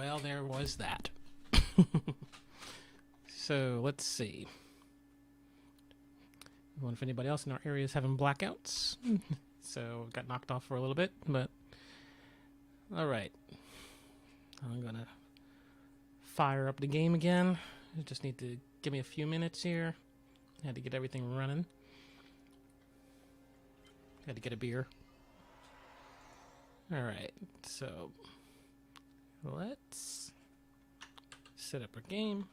well, there was that. So, let's see. I wonder if anybody else in our area is having blackouts. So, got knocked off for a little bit, but... Alright. I'm gonna fire up the game again. You just need to give me a few minutes here. Had to get everything running. Had to get a beer. Alright, so... Let's set up our game.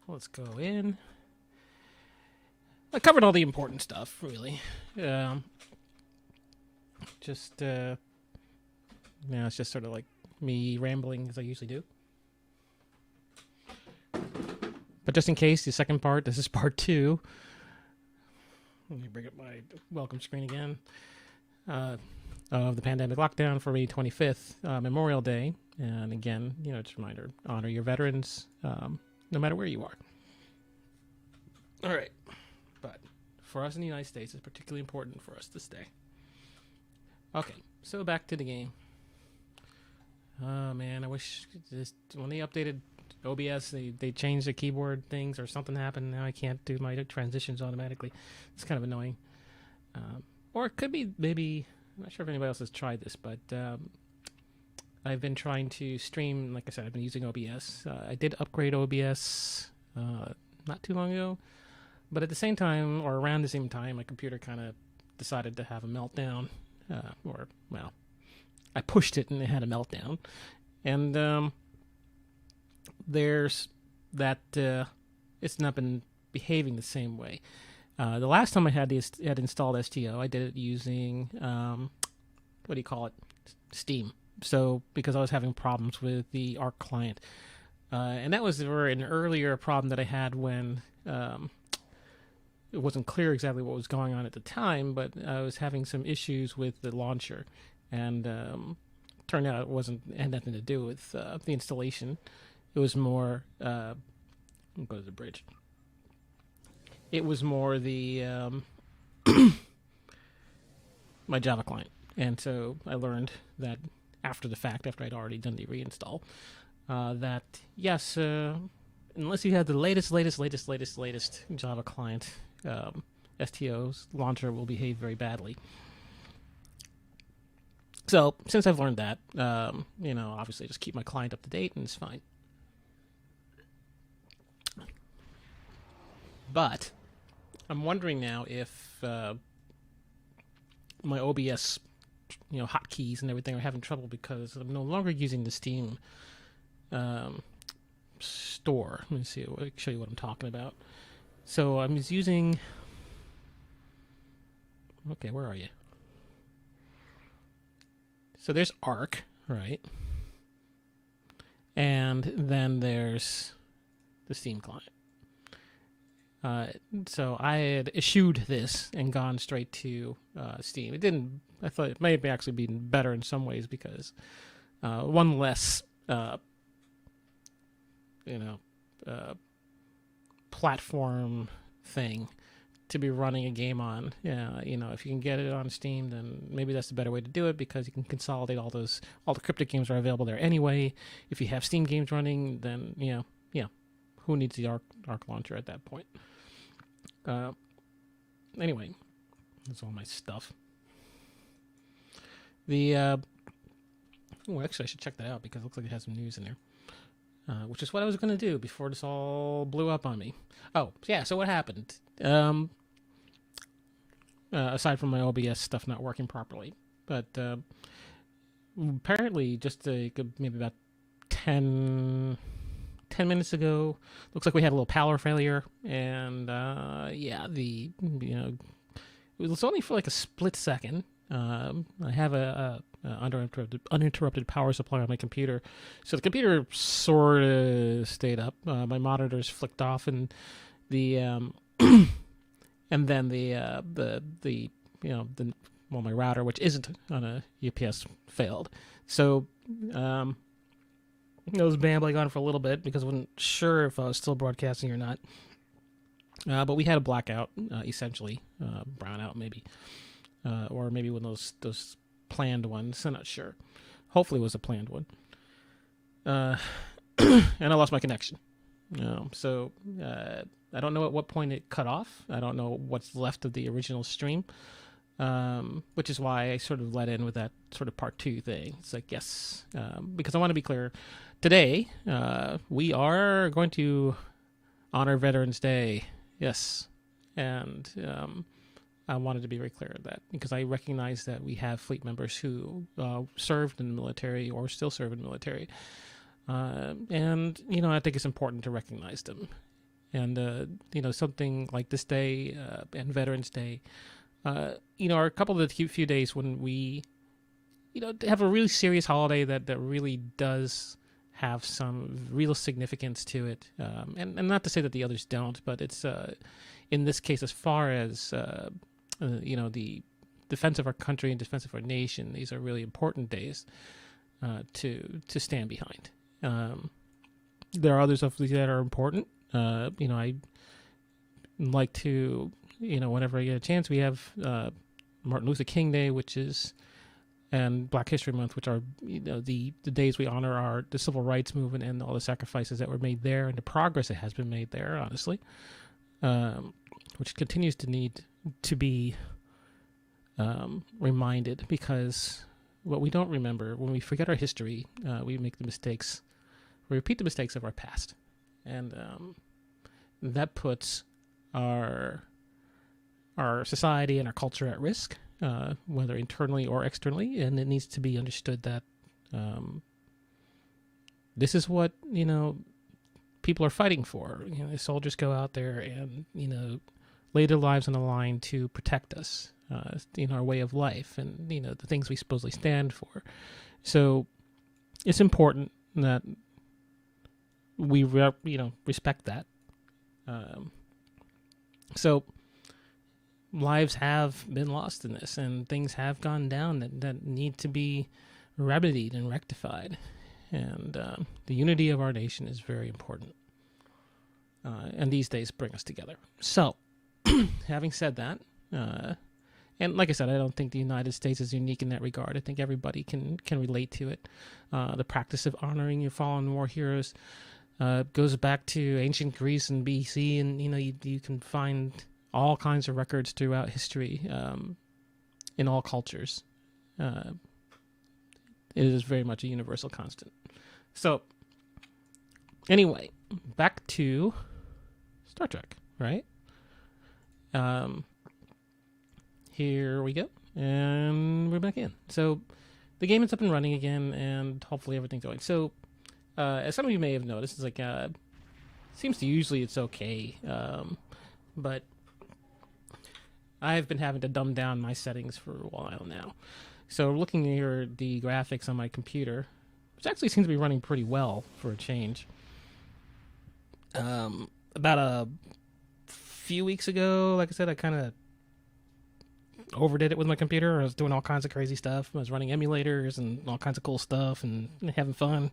Let's go in. I covered all the important stuff, really. Just, it's just sort of like me rambling as I usually do. But just in case, the second part, this is part 2. Let me bring up my welcome screen again. Of the pandemic lockdown for May 25th, Memorial Day. And again, just a reminder, honor your veterans, no matter where you are. All right. But for us in the United States, it's particularly important for us to stay. Okay, so back to the game. Oh, man, I wish when they updated OBS, they changed the keyboard things or something happened. Now I can't do my transitions automatically. It's kind of annoying. Or it could be maybe... I'm not sure if anybody else has tried this, but I've been trying to stream, like I said, I've been using OBS. I did upgrade OBS not too long ago, but at the same time, or around the same time, my computer kind of decided to have a meltdown, I pushed it and it had a meltdown. And there's that, it's not been behaving the same way. The last time I had installed STO, I did it using, Steam. So, because I was having problems with the Arc client. And that was an earlier problem that I had when it wasn't clear exactly what was going on at the time, but I was having some issues with the launcher. And turned out it had nothing to do with the installation. It was more, I'll go to the bridge. It was more the my Java client. And so I learned that after the fact, after I'd already done the reinstall, that yes, unless you have the latest Java client, STO's launcher will behave very badly. So since I've learned that, obviously just keep my client up to date and it's fine. But I'm wondering now if my OBS, hotkeys and everything are having trouble because I'm no longer using the Steam store. Let me see. I'll show you what I'm talking about. So I'm just using. Okay, where are you? So there's Arc, right? And then there's the Steam client. So I had eschewed this and gone straight to Steam. I thought it may have actually been better in some ways because one less, platform thing to be running a game on. If you can get it on Steam, then maybe that's the better way to do it because you can consolidate all the cryptic games are available there anyway. If you have Steam games running, then who needs the Arc launcher at that point? Anyway, that's all my stuff. Actually, I should check that out because it looks like it has some news in there, which is what I was going to do before this all blew up on me. Oh, yeah, so what happened? Aside from my OBS stuff not working properly, but apparently just maybe about 10 minutes ago, looks like we had a little power failure, and it was only for like a split second. I have a uninterrupted power supply on my computer, so the computer sort of stayed up. My monitors flicked off, and the and then my router, which isn't on a UPS, failed. So I was babbling on for a little bit because I wasn't sure if I was still broadcasting or not. But we had a blackout, essentially, brownout maybe, or maybe one of those planned ones. I'm not sure. Hopefully, it was a planned one. uh, and I lost my connection. So I don't know at what point it cut off. I don't know what's left of the original stream, which is why I sort of let in with that sort of part 2 thing. It's like, yes, because I want to be clear. Today, we are going to honor Veterans Day. Yes. And I wanted to be very clear of that because I recognize that we have fleet members who served in the military or still serve in the military. And, I think it's important to recognize them. And, something like this day and Veterans Day, are a couple of the few days when we, have a really serious holiday that really does have some real significance to it. And not to say that the others don't, but it's, in this case, as far as, the defense of our country and defense of our nation, these are really important days to stand behind. There are others of these that are important. I like to, whenever I get a chance, we have Martin Luther King Day, and Black History Month, which are, the days we honor the civil rights movement and all the sacrifices that were made there and the progress that has been made there, honestly, which continues to need to be reminded, because what we don't remember, when we forget our history, we make the mistakes. We repeat the mistakes of our past, and that puts our society and our culture at risk, whether internally or externally. And it needs to be understood that this is what people are fighting for. The soldiers go out there and lay their lives on the line to protect us, our way of life, and the things we supposedly stand for. So it's important that we respect that. So lives have been lost in this, and things have gone down that need to be remedied and rectified. And the unity of our nation is very important. And these days bring us together. So, having said that, and like I said, I don't think the United States is unique in that regard. I think everybody can relate to it. The practice of honoring your fallen war heroes goes back to ancient Greece and BC, and you can find all kinds of records throughout history, in all cultures. It is very much a universal constant. So, anyway, back to Star Trek, right? Here we go, and we're back in. So, the game is up and running again, and hopefully everything's going. So, as some of you may have noticed, it's like, seems to usually it's okay, but I've been having to dumb down my settings for a while now. So looking here at the graphics on my computer, which actually seems to be running pretty well for a change. About a few weeks ago, like I said, I kind of overdid it with my computer. I was doing all kinds of crazy stuff. I was running emulators and all kinds of cool stuff and having fun.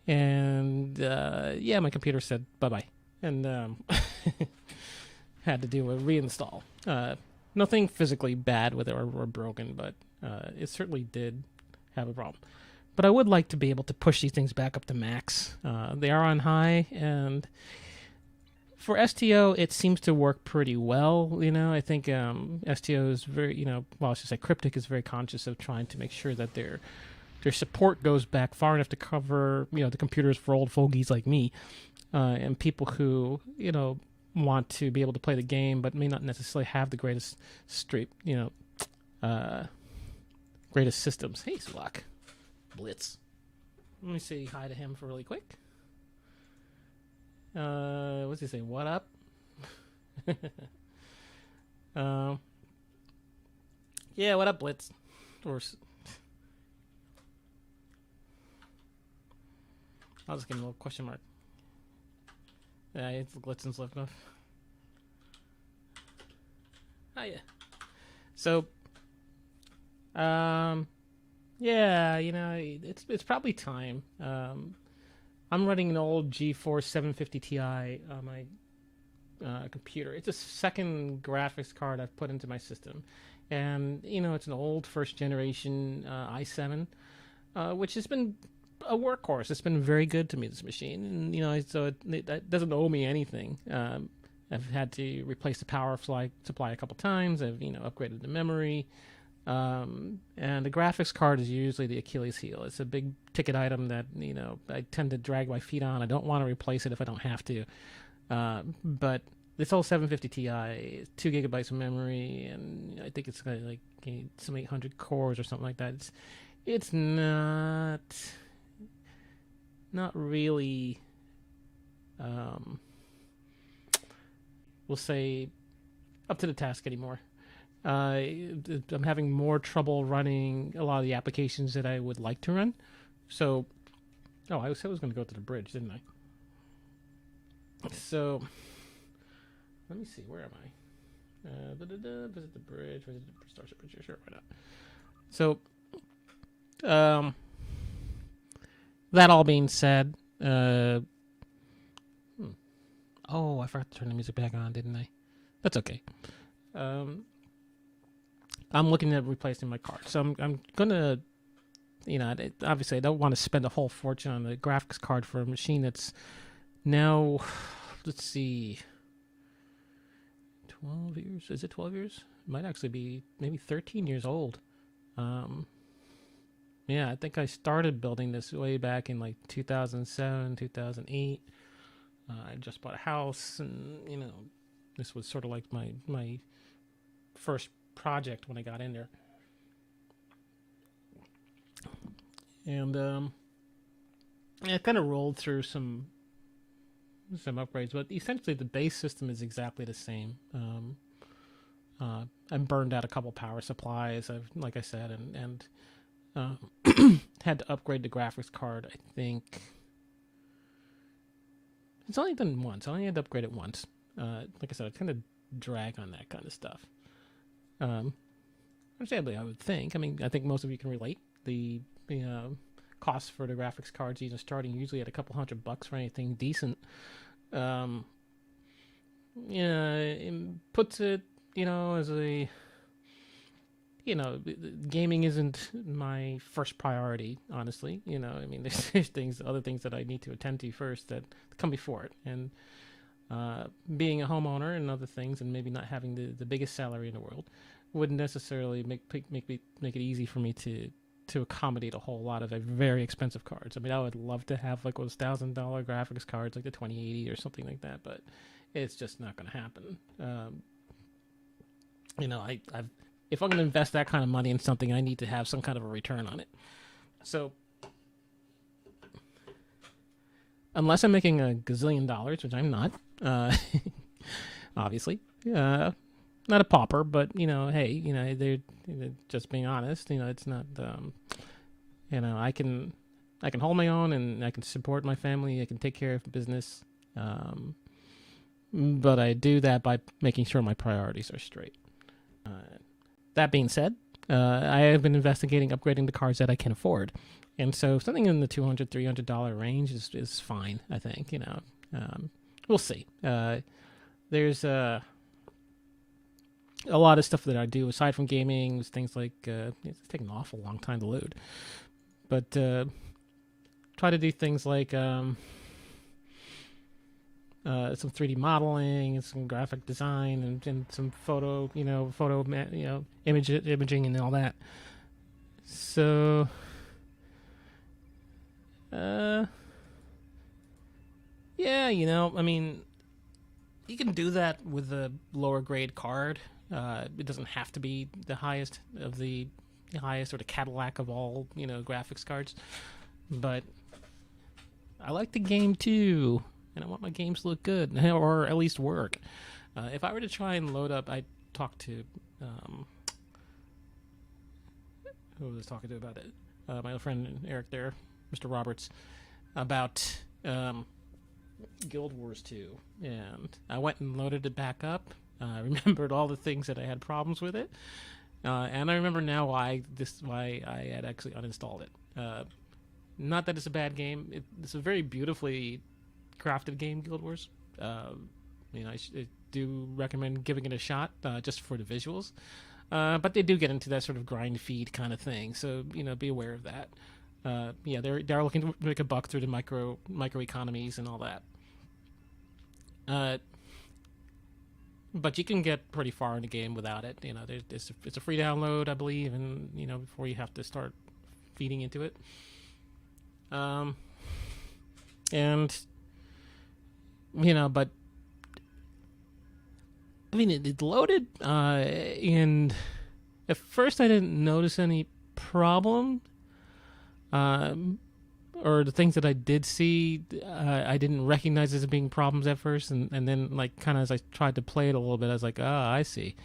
And my computer said bye-bye. And had to do a reinstall. Nothing physically bad with it or broken, but it certainly did have a problem. But I would like to be able to push these things back up to max. They are on high, and for STO, it seems to work pretty well. I think STO is very, I should say Cryptic is very conscious of trying to make sure that their support goes back far enough to cover, the computers for old fogies like me, and people who, want to be able to play the game but may not necessarily have the greatest greatest systems. Hey, Slock. Blitz. Let me say hi to him for really quick. What's he saying? What up? Yeah, what up, Blitz? Or I'll just give him a little question mark. Yeah, it's Glitzin's left enough. Hiya. So, it's probably time. I'm running an old GeForce 750 Ti on my computer. It's a second graphics card I've put into my system. And, it's an old first generation i7, which has been a workhorse. It's been very good to me, this machine, and so it doesn't owe me anything. I've had to replace the power supply a couple times. I've upgraded the memory, and the graphics card is usually the Achilles heel. It's a big ticket item that I tend to drag my feet on. I don't want to replace it if I don't have to, but this whole 750 Ti, 2 gigabytes of memory, and I think it's got like some 800 cores or something like that. It's not really, we'll say, up to the task anymore. I'm having more trouble running a lot of the applications that I would like to run. So, I said I was going to go to the bridge, didn't I? So, let me see. Where am I? Visit the bridge. Visit the Starship Bridge. Sure, why not? So, that all being said, oh, I forgot to turn the music back on, didn't I? That's okay. I'm looking at replacing my card, so I'm gonna, obviously I don't want to spend a whole fortune on the graphics card for a machine that's now, let's see, 12 years. Is it 12 years? It might actually be maybe 13 years old. Yeah, I think I started building this way back in like 2007, 2008. I just bought a house, and this was sort of like my first project when I got in there. And I kind of rolled through some upgrades, but essentially the base system is exactly the same. I burned out a couple power supplies, like I said, and had to upgrade the graphics card. I think it's only done once. I only had to upgrade it once. Like I said, I kind of drag on that kind of stuff. Understandably, I would think. I mean, I think most of you can relate. The costs for the graphics cards, starting usually at a couple $100 for anything decent. It puts it, as a, gaming isn't my first priority, honestly. I mean, there's other things that I need to attend to first that come before it. And being a homeowner and other things, and maybe not having the biggest salary in the world, wouldn't necessarily make it easy for me to accommodate a whole lot of very expensive cards. I mean, I would love to have like those $1,000 graphics cards, like the 2080 or something like that, but it's just not going to happen. If I'm going to invest that kind of money in something, I need to have some kind of a return on it. So, unless I'm making a gazillion dollars, which I'm not, obviously, not a pauper, but hey, they're just being honest. It's not, I can hold my own, and I can support my family. I can take care of business, but I do that by making sure my priorities are straight. That being said, I have been investigating upgrading the cards that I can afford. And so something in the $200, $300 range is fine, I think. We'll see. There's a lot of stuff that I do aside from gaming, things like it's taking an awful long time to load. But try to do things like some 3D modeling and some graphic design and some imaging and all that. So yeah, I mean, you can do that with a lower grade card. It doesn't have to be the highest or the Cadillac of all, graphics cards. But I like the game too, and I want my games to look good, or at least work. If I were to try and load up, I talked to who was I talking to about it? My old friend Eric there, Mr. Roberts, about Guild Wars 2, and I went and loaded it back up. I remembered all the things that I had problems with it, and I remember now why I had actually uninstalled it. Not that it's a bad game; it's a very beautifully crafted game, Guild Wars. I do recommend giving it a shot just for the visuals, but they do get into that sort of grind feed kind of thing, so be aware of that. Yeah, they're looking to make a buck through the micro economies and all that. But you can get pretty far in the game without it. You know, it's a free download, I believe, and you know, before you have to start feeding into it. And you know, but I mean, it loaded, and at first I didn't notice any problem. Or the things that I did see, I didn't recognize as being problems at first, and then like kind of as I tried to play it a little bit, I was like, I see.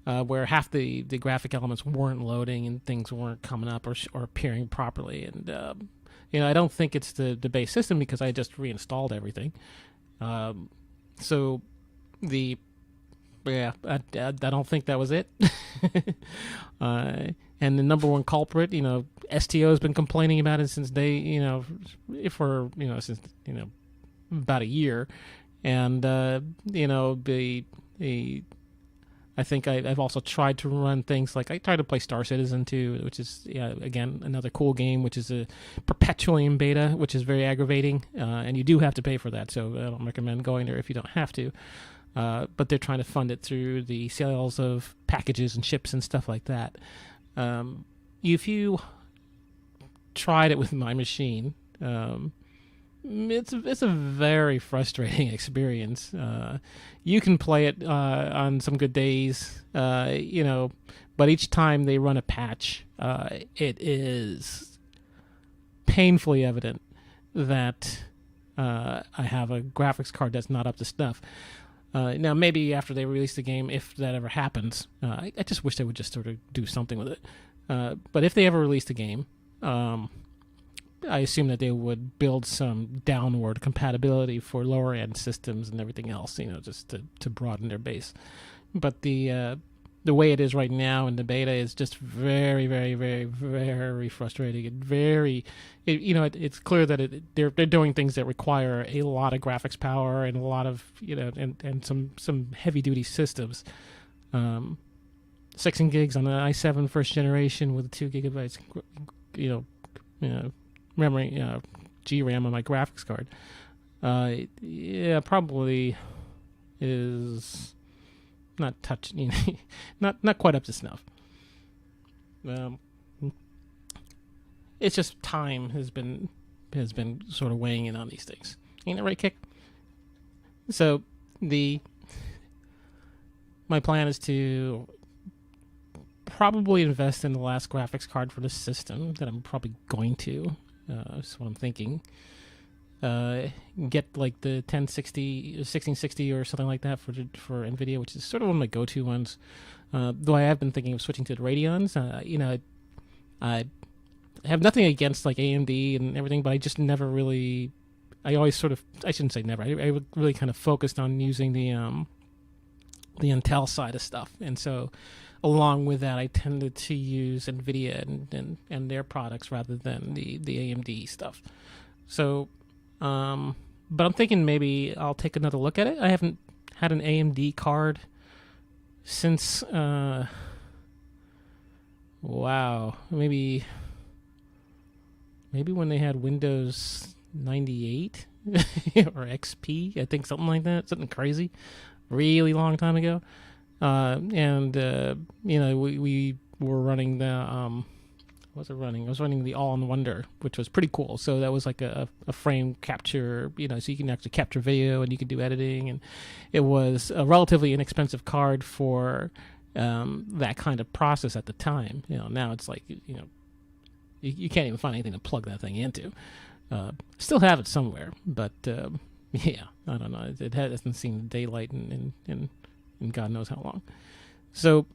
Where half the graphic elements weren't loading and things weren't coming up or appearing properly, and you know, I don't think it's the base system because I just reinstalled everything. So the yeah, I don't think that was it. And the number one culprit, you know, STO has been complaining about it since since about a year, and you know, I think I've also tried to run things like I tried to play Star Citizen 2, which is again another cool game, which is a perpetually in beta, which is very aggravating, and you do have to pay for that. So I don't recommend going there if you don't have to. But they're trying to fund it through the sales of packages and ships and stuff like that. If you tried it with my machine, it's a very frustrating experience. You can play it on some good days, you know, but each time they run a patch, it is painfully evident that I have a graphics card that's not up to snuff. Now, maybe after they release the game, if that ever happens, I just wish they would just sort of do something with it. But if they ever release the game, I assume that they would build some downward compatibility for lower-end systems and everything else, you know, just to broaden their base. But the way it is right now in the beta is just very, very, very, very frustrating and very, it's clear that they're doing things that require a lot of graphics power and a lot of, you know, and some heavy duty systems. 16 gigs on the i7 first generation with 2 gigabytes, memory, GRAM on my graphics card. Probably is not touching, not quite up to snuff. It's just time has been sort of weighing in on these things. Ain't it right, Kik? So my plan is to probably invest in the last graphics card for the system that I'm probably going to. That's what I'm thinking. Get like the 1660 or something like that for NVIDIA, which is sort of one of my go-to ones. Though I have been thinking of switching to the Radeons. I have nothing against like AMD and everything, but I just never really. I always sort of. I shouldn't say never. I really kind of focused on using the Intel side of stuff, and so along with that, I tended to use NVIDIA and their products rather than the AMD stuff. So. But I'm thinking maybe I'll take another look at it. I haven't had an AMD card since, maybe when they had Windows 98 or XP, I think something like that, something crazy, really long time ago. We were running the, what was it running? I was running the All-in-Wonder, which was pretty cool. So that was like a frame capture, so you can actually capture video and you can do editing. And it was a relatively inexpensive card for that kind of process at the time. Now it's like, you can't even find anything to plug that thing into. Still have it somewhere, but I don't know. It hasn't seen daylight in God knows how long. So,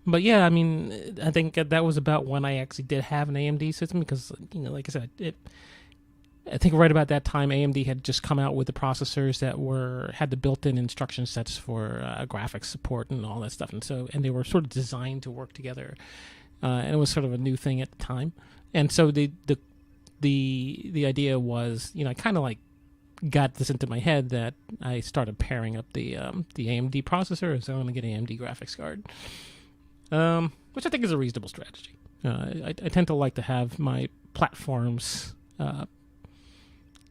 but yeah, I mean, I think that was about when I actually did have an AMD system because, like I said, I think right about that time, AMD had just come out with the processors that had the built-in instruction sets for graphics support and all that stuff, and they were sort of designed to work together, and it was sort of a new thing at the time, and so the idea was, I kind of like got this into my head that I started pairing up the AMD processor, so I'm gonna get an AMD graphics card. Which I think is a reasonable strategy. I tend to like to have my platforms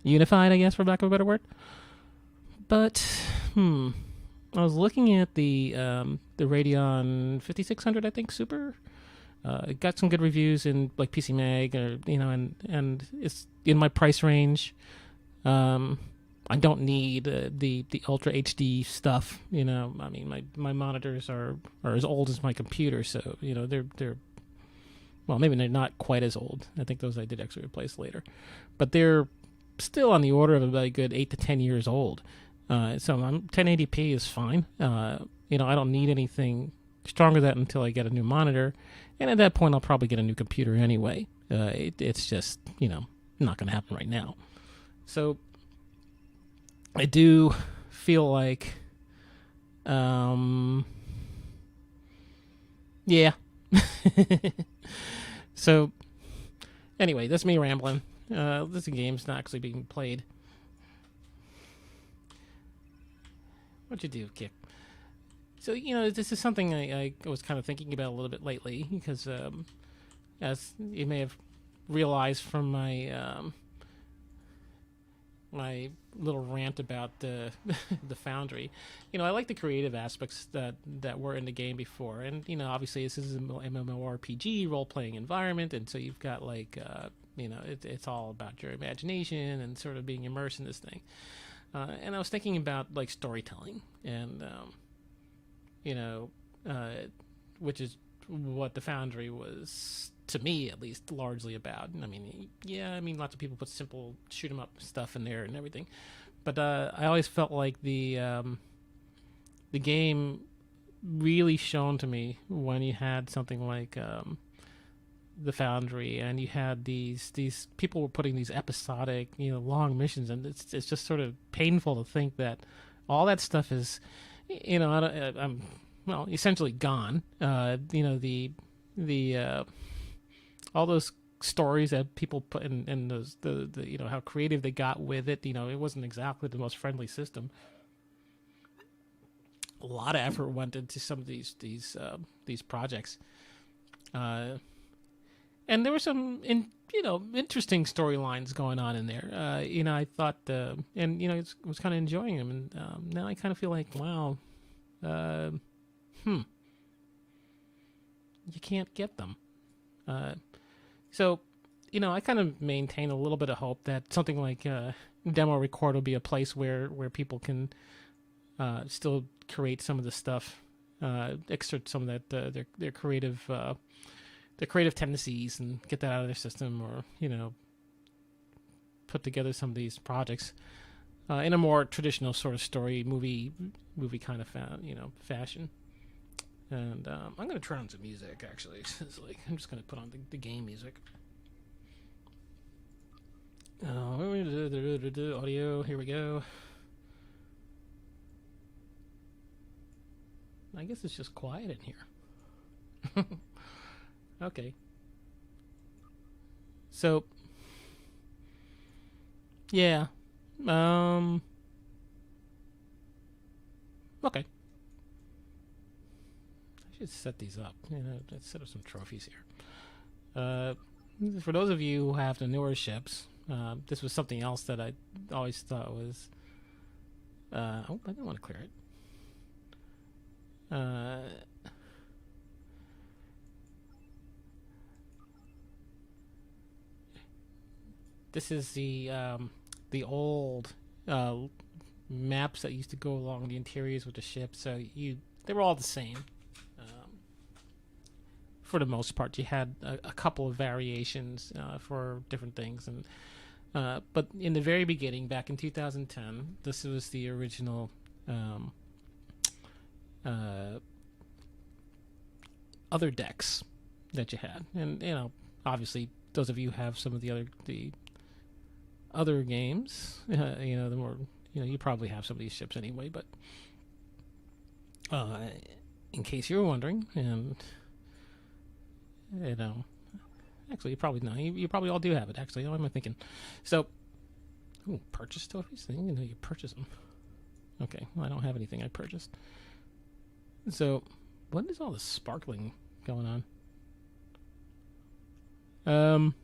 unified, I guess, for lack of a better word. But I was looking at the Radeon 5600, I think, Super. It got some good reviews in like PC Mag, or and it's in my price range. I don't need the Ultra HD stuff. I mean, my monitors are as old as my computer, so they're well, maybe they're not quite as old. I think those I did actually replace later, but they're still on the order of about a good 8 to 10 years old. So 1080p is fine. I don't need anything stronger than that until I get a new monitor, and at that point I'll probably get a new computer anyway. It's just not going to happen right now. So I do feel like, yeah. So anyway, that's me rambling. This game's not actually being played. What'd you do, Kik? So, this is something I was kind of thinking about a little bit lately, because as you may have realized from my my little rant about the the Foundry, I like the creative aspects that were in the game before, and obviously this is an MMORPG role-playing environment, and so you've got like it's all about your imagination and sort of being immersed in this thing. And I was thinking about like storytelling, and which is what the Foundry was, to me at least, largely about. I mean, lots of people put simple shoot 'em up stuff in there and everything, but I always felt like the game really shone to me when you had something like the Foundry, and you had these people were putting these episodic, long missions, and it's just sort of painful to think that all that stuff is, I'm well, essentially gone. The all those stories that people put in those the how creative they got with it. It wasn't exactly the most friendly system. A lot of effort went into some of these projects, and there were some interesting storylines going on in there. I thought, and was kind of enjoying them, and now I kind of feel like, wow, you can't get them. So, I kind of maintain a little bit of hope that something like Demo Record will be a place where people can still create some of the stuff, exert some of that their creative tendencies, and get that out of their system, or put together some of these projects in a more traditional sort of story movie kind of fashion. And I'm going to turn on some music, actually. I'm just going to put on the game music. Audio, here we go. I guess it's just quiet in here. Okay. So, yeah. Okay. I should set these up. Let's set up some trophies here. For those of you who have the newer ships, this was something else that I always thought was... I didn't want to clear it. This is the old maps that used to go along the interiors with the ship. So they were all the same. For the most part, you had a couple of variations for different things, and but in the very beginning, back in 2010, this was the original other decks that you had, and obviously those of you who have some of the other games, the more you probably have some of these ships anyway, but in case you were wondering, and actually you probably know, you probably all do have it. Actually, what am I thinking? So, purchase trophies? I didn't even know you purchase them. Okay, well, I don't have anything I purchased. So, what is all this sparkling going on? Um.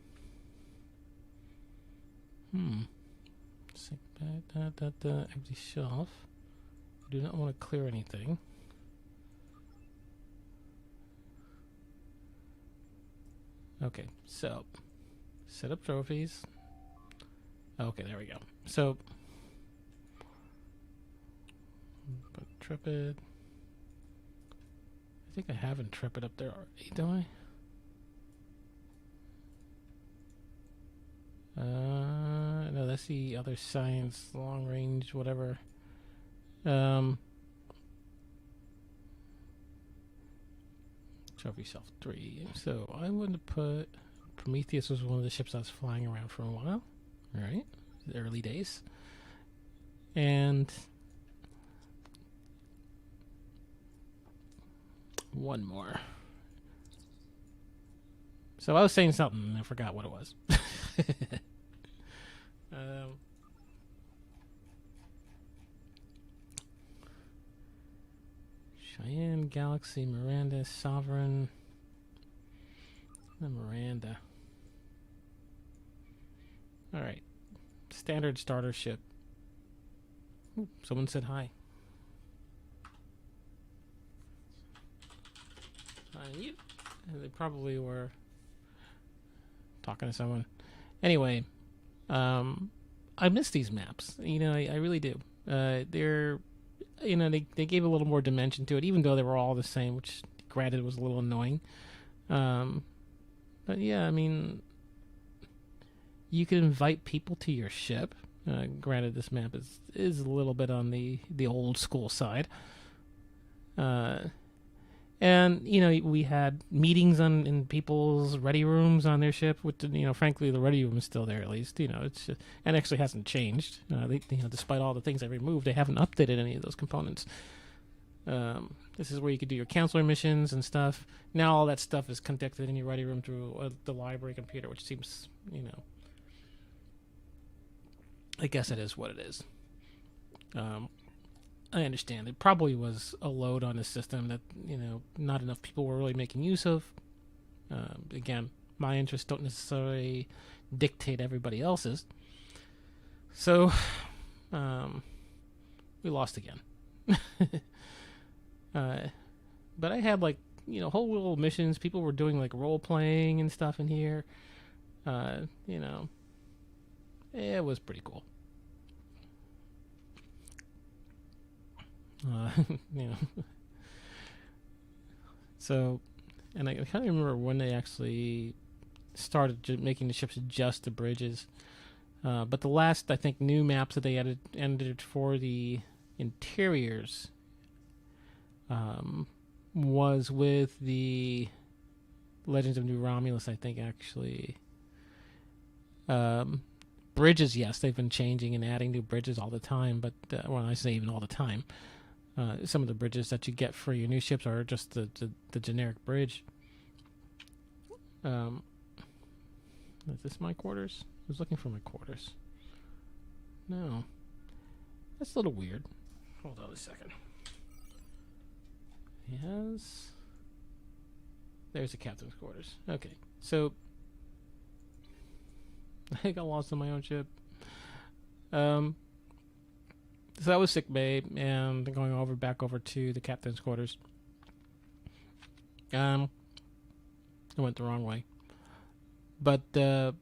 Sick bag. Empty shelf. I do not want to clear anything. Okay, so set up trophies. Okay, there we go. So, Intrepid. I think I have Intrepid up there already, don't I? No, that's the other science, long range, whatever. Trophy shelf 3. So I would put Prometheus was one of the ships I was flying around for a while, right? The early days, and one more. So I was saying something and I forgot what it was. Cheyenne, Galaxy, Miranda, Sovereign, and Miranda. Alright. Standard starter ship. Ooh, someone said hi. Unmute. They probably were talking to someone. Anyway, I miss these maps. You know, I really do. They're, you know, they gave a little more dimension to it, even though they were all the same, which granted was a little annoying. But yeah, I mean, you can invite people to your ship. Granted, this map is a little bit on the old school side. And, you know, we had meetings in people's ready rooms on their ship, which, you know, frankly, the ready room is still there, at least. You know, it's just, and actually hasn't changed. They, you know, despite all the things I removed, they haven't updated any of those components. This is where you could do your counselor missions and stuff. Now all that stuff is conducted in your ready room through the library computer, which seems, you know, I guess it is what it is. I understand. It probably was a load on the system that, you know, not enough people were really making use of. Again, my interests don't necessarily dictate everybody else's. So, we lost again. But I had, like, you know, whole little missions. People were doing, like, role-playing and stuff in here. You know, it was pretty cool. You know. So, and I can't remember when they actually started making the ships just the bridges. But the last, I think, new maps that they ended for the interiors was with the Legends of New Romulus, I think, actually. Bridges, yes, they've been changing and adding new bridges all the time, but when I say even all the time, some of the bridges that you get for your new ships are just the generic bridge. Is this my quarters? I was looking for my quarters. No. That's a little weird. Hold on a second. Yes. There's the captain's quarters. Okay, so I got lost on my own ship. So that was sick bay, and going back over to the captain's quarters. I went the wrong way, but I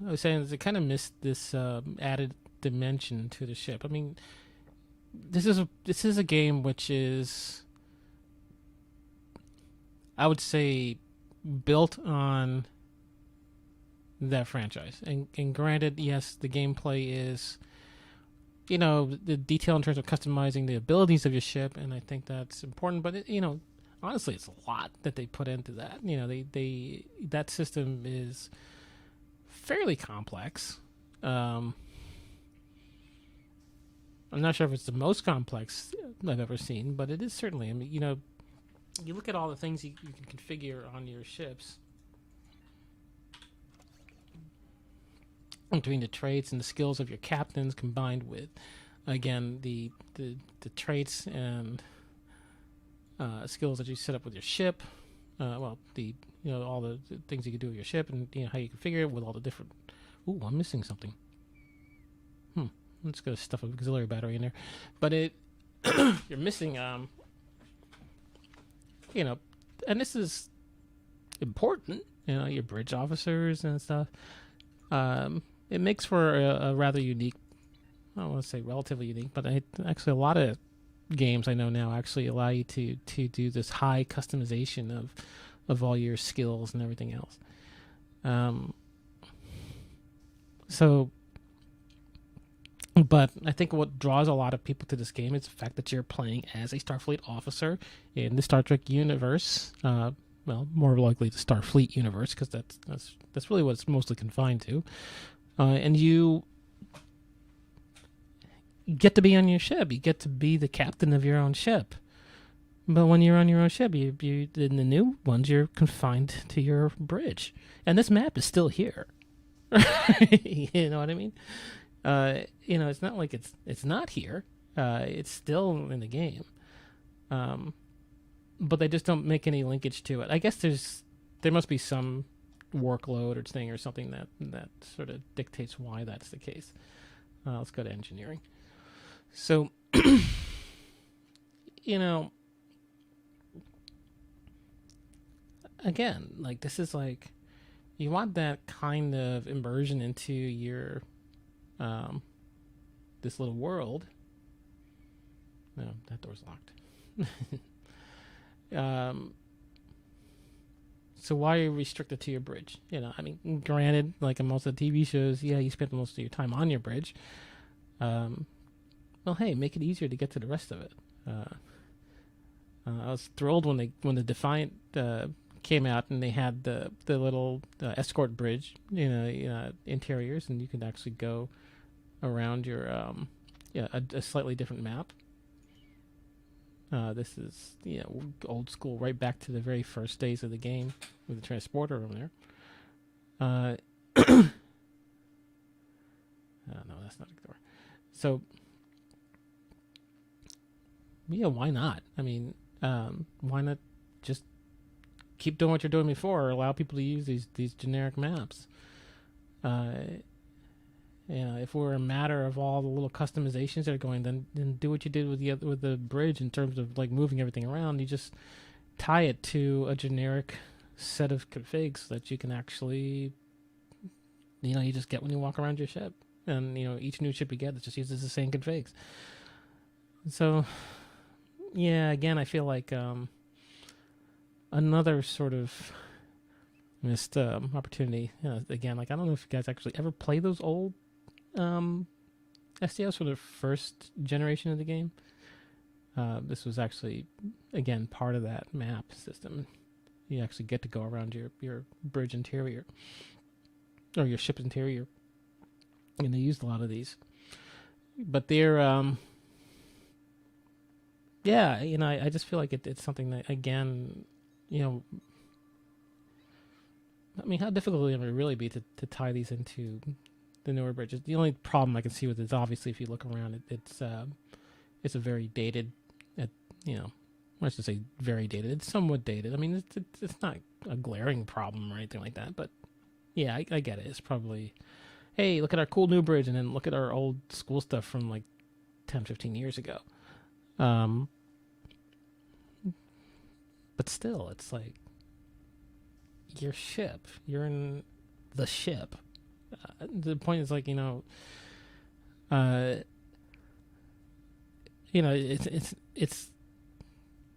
was saying that I kind of missed this added dimension to the ship. I mean, this is a game which is, I would say, built on that franchise. And granted, yes, the gameplay is, you know, the detail in terms of customizing the abilities of your ship, and I think that's important. But it, you know, honestly, it's a lot that they put into that. You know, they that system is fairly complex. I'm not sure if it's the most complex I've ever seen, but it is certainly. I mean, you know, you look at all the things you can configure on your ships, between the traits and the skills of your captains, combined with, again, the traits and skills that you set up with your ship, well, all the things you can do with your ship, and how you configure it with all the different. Ooh, I'm missing something. Let's go stuff an auxiliary battery in there, but you're missing and this is important. Your bridge officers and stuff. It makes for a rather unique. I don't want to say relatively unique, but actually a lot of games I know now actually allow you to do this high customization of all your skills and everything else. But I think what draws a lot of people to this game is the fact that you're playing as a Starfleet officer in the Star Trek universe. Well, more likely the Starfleet universe, because that's really what it's mostly confined to. And you get to be on your ship. You get to be the captain of your own ship. But when you're on your own ship, you in the new ones, you're confined to your bridge. And this map is still here. You know what I mean? It's not like it's not here. It's still in the game. But they just don't make any linkage to it. I guess there must be some workload or thing or something that sort of dictates why that's the case. Let's go to engineering. So, again, like this is like you want that kind of immersion into your this little world. No, that door's locked. So why are you restricted to your bridge? Granted, like in most of the TV shows, yeah, you spend most of your time on your bridge. Well, hey, make it easier to get to the rest of it. I was thrilled when the Defiant came out and they had the little escort bridge, interiors, and you could actually go around your a slightly different map. This is old school, right back to the very first days of the game with the transporter over there. No, that's not a door. So why not? I mean, why not just keep doing what you're doing before, or allow people to use these generic maps? If we're a matter of all the little customizations that are going, then do what you did with the bridge in terms of like moving everything around. You just tie it to a generic set of configs that you can actually, you just get when you walk around your ship, and each new ship you get, it just uses the same configs. So, yeah, again, I feel like another sort of missed opportunity. Again, like I don't know if you guys actually ever play those old STOs for the first generation of the game. This was actually, again, part of that map system. You actually get to go around your bridge interior or your ship interior, and they used a lot of these. But they're I just feel like it's something that, again, I mean, how difficult would it really be to tie these into the newer bridges? The only problem I can see with it is obviously if you look around, it's a very dated, I should say very dated. It's somewhat dated. I mean, it's not a glaring problem or anything like that, but yeah, I get it. It's probably, hey, look at our cool new bridge, and then look at our old school stuff from like 10, 15 years ago. But still, it's like your ship. You're in the ship. The point is like, it's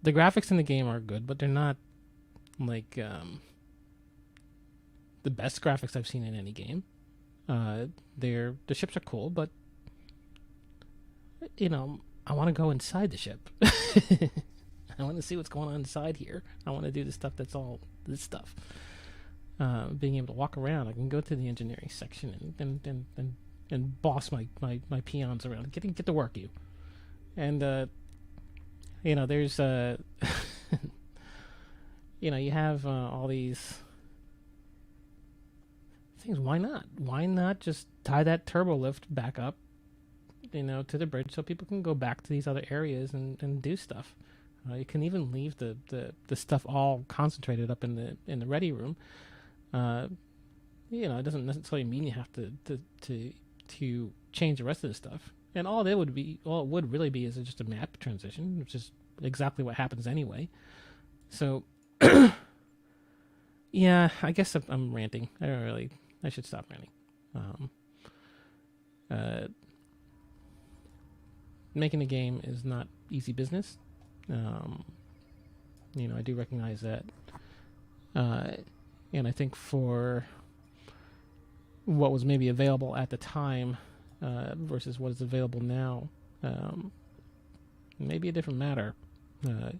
the graphics in the game are good, but they're not like the best graphics I've seen in any game. The ships are cool, but I want to go inside the ship. I want to see what's going on inside here. I want to do the stuff that's all this stuff. Being able to walk around, I can go to the engineering section and boss my peons around. Get to work, you. And there's you have all these things. Why not? Why not just tie that turbo lift back up, to the bridge so people can go back to these other areas and do stuff. You can even leave the stuff all concentrated up in the ready room. It doesn't necessarily mean you have to change the rest of the stuff. And all it would really be is just a map transition, which is exactly what happens anyway. So, yeah, I guess I'm ranting. I should stop ranting. Making a game is not easy business. I do recognize that. And I think for what was maybe available at the time versus what is available now, maybe a different matter. And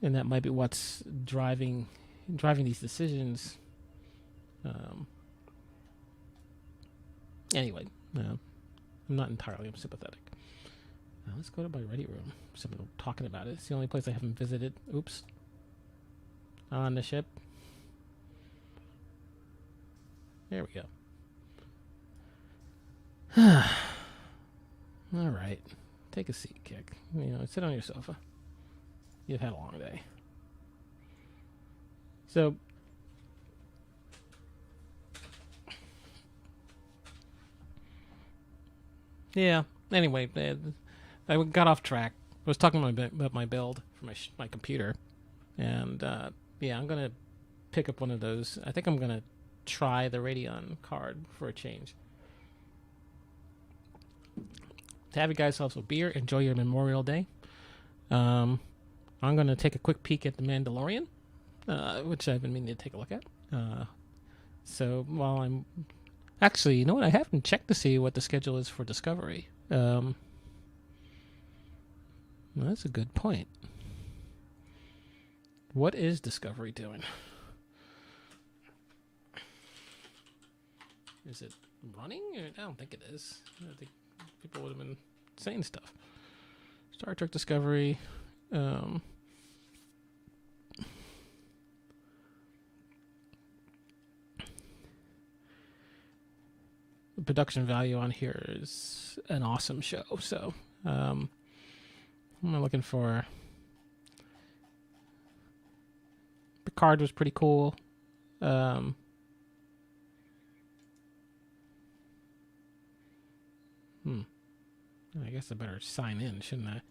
that might be what's driving these decisions. Anyway, I'm not entirely sympathetic. Let's go to my ready room. Someone talking about it. It's the only place I haven't visited. Oops. On the ship. There we go. All right. Take a seat, Kik. Sit on your sofa. You've had a long day. So, yeah. Anyway, I got off track. I was talking about my build for my computer, and I'm gonna pick up one of those. I think I'm gonna try the Radeon card for a change. To have you guys have some beer, enjoy your Memorial Day. I'm gonna take a quick peek at the Mandalorian, which I've been meaning to take a look at. So while I'm actually, you know what? I haven't checked to see what the schedule is for Discovery. Well, that's a good point. What is Discovery doing? Is it running? I don't think it is. I think people would have been saying stuff. Star Trek Discovery. The production value on here is an awesome show. So, I'm looking for. Picard was pretty cool. I guess I better sign in, shouldn't I?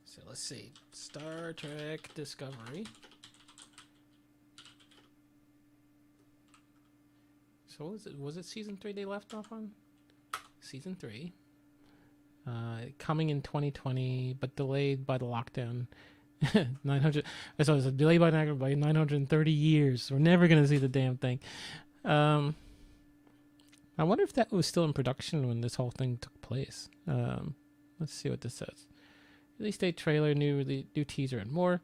So let's see. Star Trek Discovery. So was it season 3 they left off on? Season 3. Coming in 2020, but delayed by the lockdown. 900. So it's a delay by 930 years. We're never gonna see the damn thing. I wonder if that was still in production when this whole thing took place. Let's see what this says. Release date, trailer, new teaser, and more.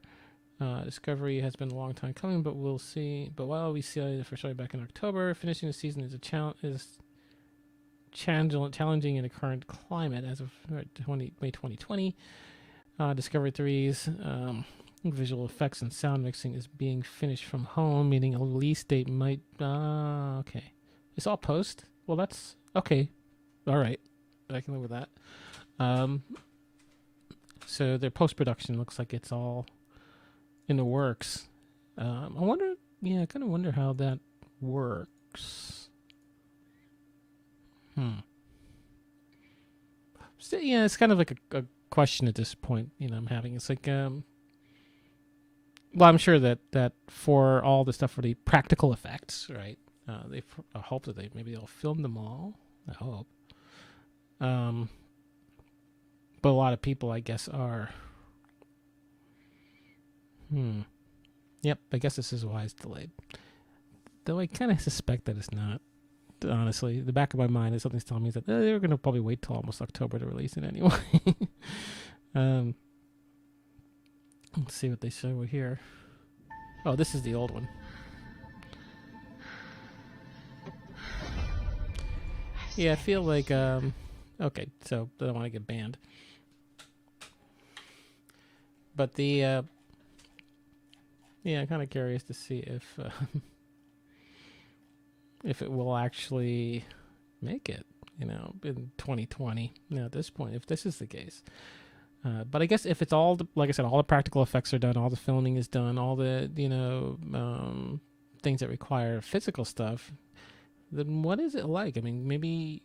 Discovery has been a long time coming, but we'll see. But while we see the first show back in October, finishing the season is challenging in the current climate as of May 2020. Discovery 3's visual effects and sound mixing is being finished from home, meaning a release date might... okay. It's all post? Well, that's... Okay. All right. I can live with that. So their post-production looks like it's all in the works. I wonder... Yeah, I kind of wonder how that works. So, yeah, it's kind of like a question at this point, I'm having. It's like, well, I'm sure that for all the stuff for the practical effects, right? I hope that they'll film them all. I hope. But a lot of people, I guess, are. Yep, I guess this is why it's delayed. Though I kind of suspect that it's not. Honestly, the back of my mind is something's telling me that they're going to probably wait till almost October to release it anyway. Let's see what they show here. Oh, this is the old one. Yeah, I feel like okay, so I don't want to get banned. But the yeah, I'm kind of curious to see if it will actually make it, in 2020. At this point, if this is the case. But I guess if it's all, like I said, all the practical effects are done, all the filming is done, all the, things that require physical stuff, then what is it like? I mean,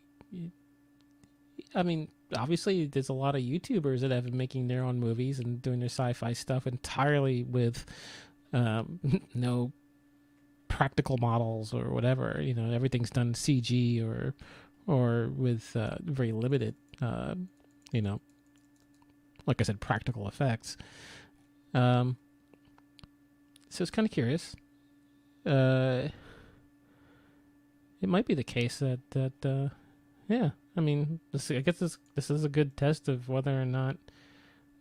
obviously there's a lot of YouTubers that have been making their own movies and doing their sci-fi stuff entirely with no practical models or whatever. Everything's done CG or with very limited, like I said, practical effects. So it's kind of curious. It might be the case that yeah. I mean, I guess this is a good test of whether or not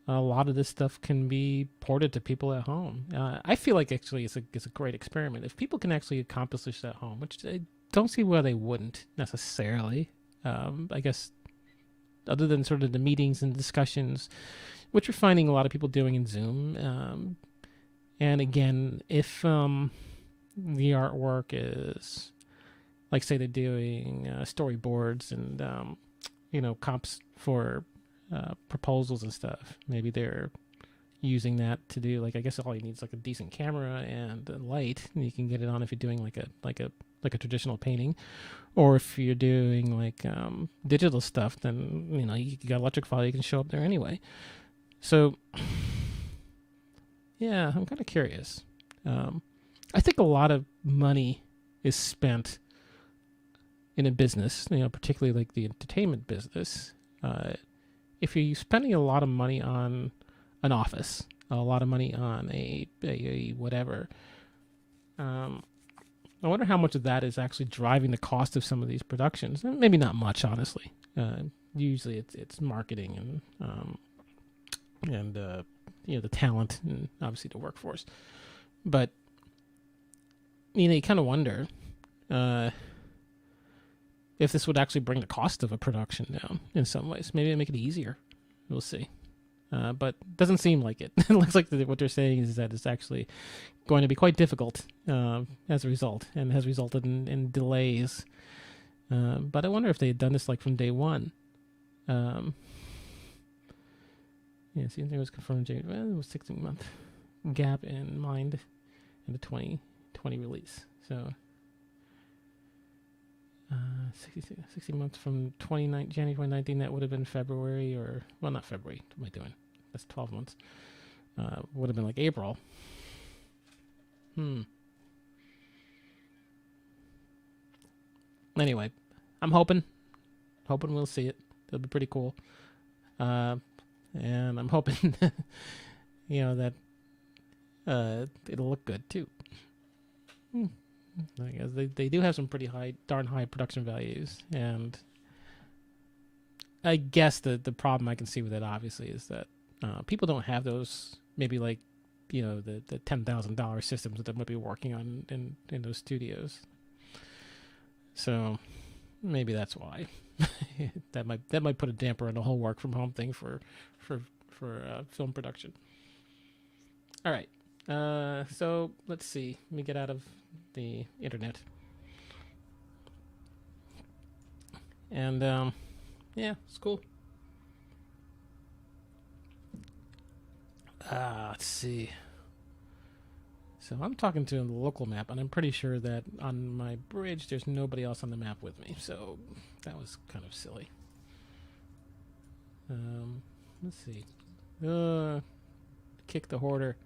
a lot of this stuff can be ported to people at home. I feel like actually it's a great experiment. If people can actually accomplish this at home, which I don't see why they wouldn't necessarily. I guess other than sort of the meetings and discussions, which we're finding a lot of people doing in Zoom. And again, if the artwork is, like, say they're doing storyboards and, comps for proposals and stuff, maybe they're using that to do, like, I guess all you need is like a decent camera and a light, and you can get it on if you're doing like a traditional painting. Or if you're doing like digital stuff, then you got electric file, you can show up there anyway. So yeah, I'm kind of curious. I think a lot of money is spent in a business, particularly like the entertainment business. If you're spending a lot of money on an office, a lot of money on a whatever, I wonder how much of that is actually driving the cost of some of these productions. Maybe not much, honestly. Usually it's marketing and the talent and obviously the workforce. But you kind of wonder if this would actually bring the cost of a production down in some ways. Maybe it'd make it easier. We'll see. But it doesn't seem like it. It looks like what they're saying is that it's actually going to be quite difficult as a result, and has resulted in delays. But I wonder if they had done this like from day one. Yeah, same thing was confirmed. It was 16-month gap in mind in the 2020 release. So 60 months from January 2019, that would have been February, or, well, not February. What am I doing? That's 12 months. Would have been like April. Anyway, I'm hoping we'll see it. It'll be pretty cool. And I'm hoping, that it'll look good too. I guess they do have some pretty darn high production values, and I guess the problem I can see with it obviously is that people don't have those, maybe like the $10,000 systems that they might be working on in those studios. So maybe that's why that might put a damper on the whole work from home thing for film production. All right. So let's see. Let me get out of the internet. And yeah, it's cool. Let's see. So I'm talking to the local map, and I'm pretty sure that on my bridge there's nobody else on the map with me. So that was kind of silly. Let's see. Kick the hoarder.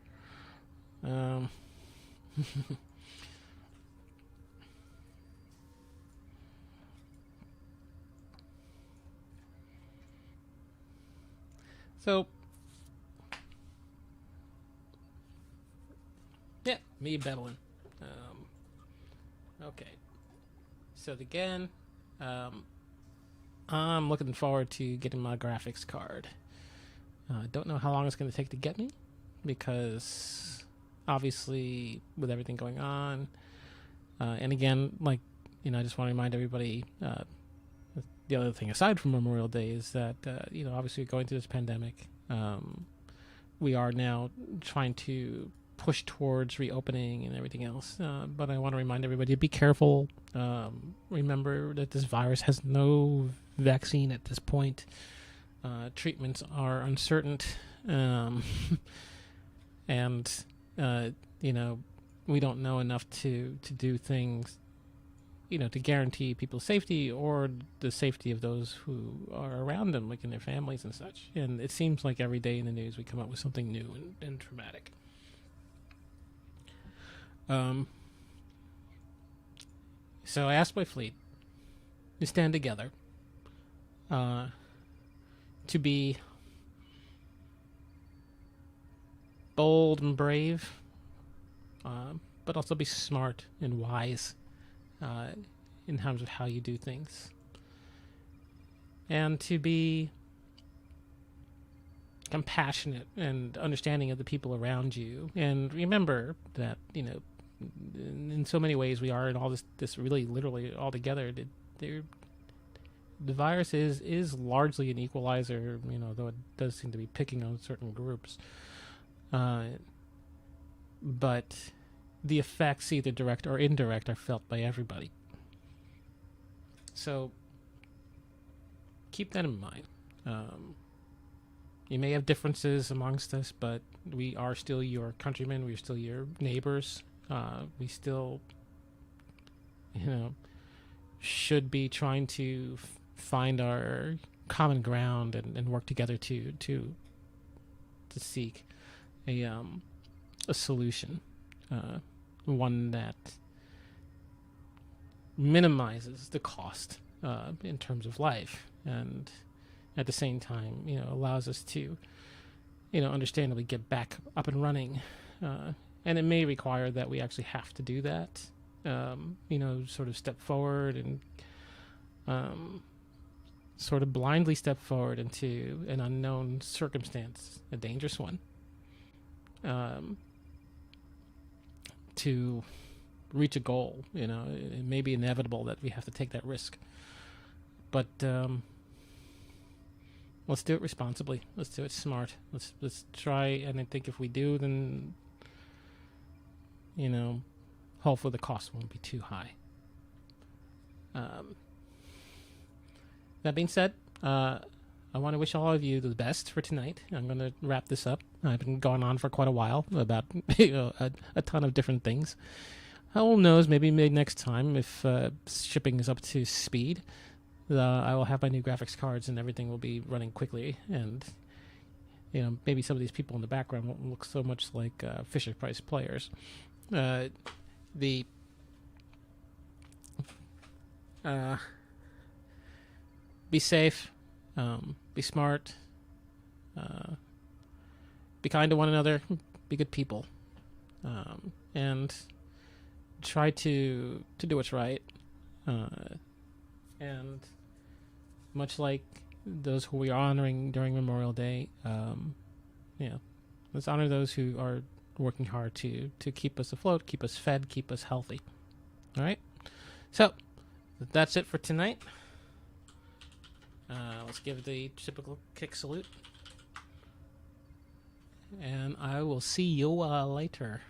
So, yeah, me babbling. Okay. So again, I'm looking forward to getting my graphics card. Don't know how long it's going to take to get me, because obviously with everything going on, and again, like, I just want to remind everybody, the other thing aside from Memorial Day is that, obviously going through this pandemic, we are now trying to push towards reopening and everything else. But I want to remind everybody to be careful. Remember that this virus has no vaccine at this point. Treatments are uncertain. And, we don't know enough to do things, to guarantee people's safety or the safety of those who are around them, like in their families and such. And it seems like every day in the news we come up with something new and traumatic. So I asked my fleet to stand together, to be bold and brave, but also be smart and wise in terms of how you do things, and to be compassionate and understanding of the people around you. And remember that, in so many ways we are in all this really literally all together. The virus is largely an equalizer, though it does seem to be picking on certain groups. But the effects, either direct or indirect, are felt by everybody. So keep that in mind. You may have differences amongst us, but we are still your countrymen. We're still your neighbors. We still, should be trying to find our common ground and work together to seek a solution, one that minimizes the cost in terms of life, and at the same time, allows us to, understandably get back up and running. And it may require that we actually have to do that, sort of step forward and sort of blindly step forward into an unknown circumstance, a dangerous one, to reach a goal. It may be inevitable that we have to take that risk, but let's do it responsibly. Let's do it smart. Let's try, and I think if we do, then hopefully the cost won't be too high. That being said, I want to wish all of you the best for tonight. I'm going to wrap this up. I've been going on for quite a while about a ton of different things. Who knows, maybe next time, if shipping is up to speed, I will have my new graphics cards and everything will be running quickly, and maybe some of these people in the background won't look so much like Fisher-Price players. Be safe, be smart, be kind to one another, be good people, and try to do what's right. And much like those who we are honoring during Memorial Day, let's honor those who are working hard to keep us afloat, keep us fed, keep us healthy. All right? So, that's it for tonight. Let's give the typical kick salute. And I will see you later.